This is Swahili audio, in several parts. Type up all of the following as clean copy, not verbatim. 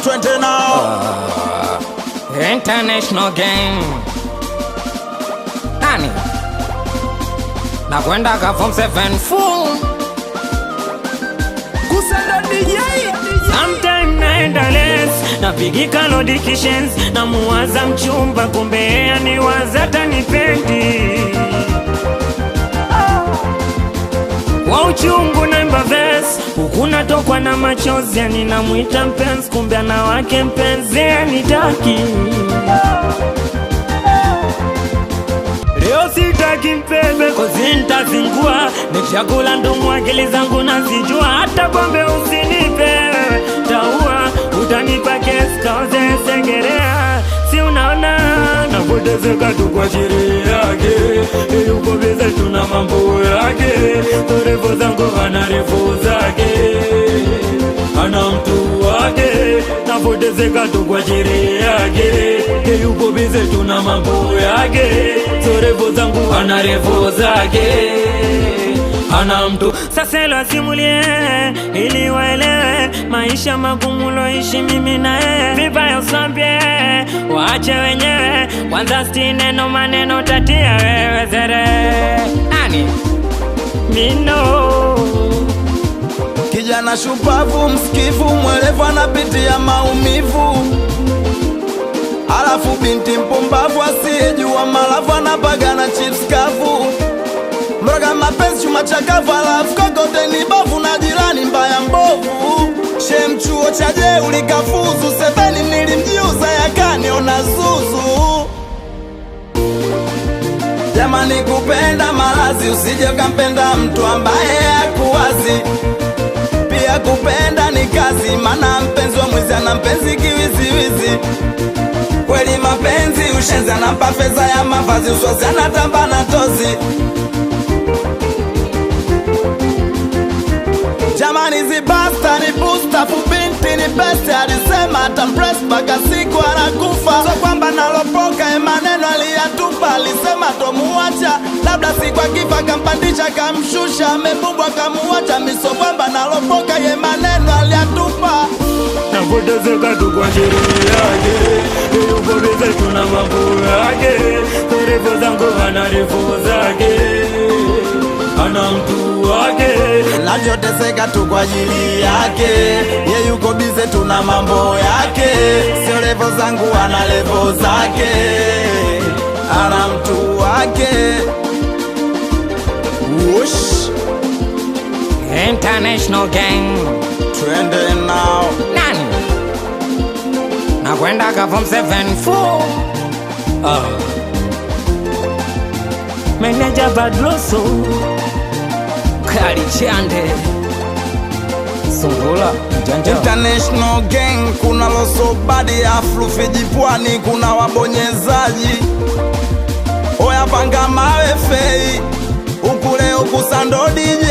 Twente now. International gang. Nani? Nakwenda ka form 7 full. Kusenda DJ. Sometime naenda less. Napigika notifications. Na muwaza mchumba kumbe aniwaza tanipendi. Wa uchungu naimba verse. Ukuna tokwa na machozi yani namuita mpenzi kumbe ana wake mpenzi anitaki. Leo sitaki mpebe kozi nitazingua. Nichakula ndumu akili zangu nazijua. Hata pombe usinipe taua. Utanipa kesi kaoze sengerea. Si unaona napotezeka tu kwa chiri yake. Yuko bize tuna mambo yake. Torevo zangu ana refu zake. Ana mtu wake. Napotezeka tu kwa chiri yake. Yuko bize tuna mambo yake. Torevo zangu ana refu zake. Ana mtu sasa lo simulie ili waelewe maisha magumu loishi mimi na yeye. Vibaya usambie waache wenyewe kwanza neno maneno tatia wewe zere. Nani? Mino kijana shupavu msikivu mwelevu anapitia maumivu. Alafu binti mpumbavu asiyejua malavu anapagana chips kavu. Mroga mapenzi chuma chakavu alafu kokote ni bavu na jirani mbaya mbovu. Shem chuo cha jeuli kafuzu sebeni nilimjiuza yakaniona zuzu. Jamani kupenda malazi usije ukampenda mtu ambaye hakuwazi. Pia kupenda ni kazi maana mpenzi wa mwizi ana mpenzi kiwiziwizi. Kweli mapenzi ushenzi anampa fedha ya mavazi uswazi anatamba na tozi. Jamani zibasta ni booster fubinti ni best. Alisema atampress baka siku anakufa. So kwamba nalopoka maneno aliyatupa. Alisema tomuacha labda siku akifa kampandisha kamshusha. Amebubwa kamuacha miso kwamba nalopoka maneno aliyatupa. napotezeka tu kwa chiri yake. Yuko bize tuna mambo yake. Torevo zangu ana refu zake. Ana mtu wake. Navyoteseka tu kwa ajili yake. Ye yuko bize tuna mambo yake. Sio levo zangu ana levo zake. Ana mtu wake. Whoosh. International gang. Twende now. Nani? Nakwenda ka form 7 full. Manager Badloso Kali Chande Sungula Janja. International gang. Kuna loso badi aflu Fijipwani kuna wabonyezaji. Oya panga mawe fei. Ukule ukusando DJ.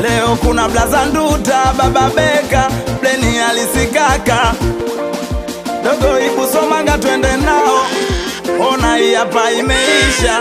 Leo kuna blaza nduta baba beka. Pleni alisikaka. Dogo ibu somanga twende nao. Ona hii hapa imeisha.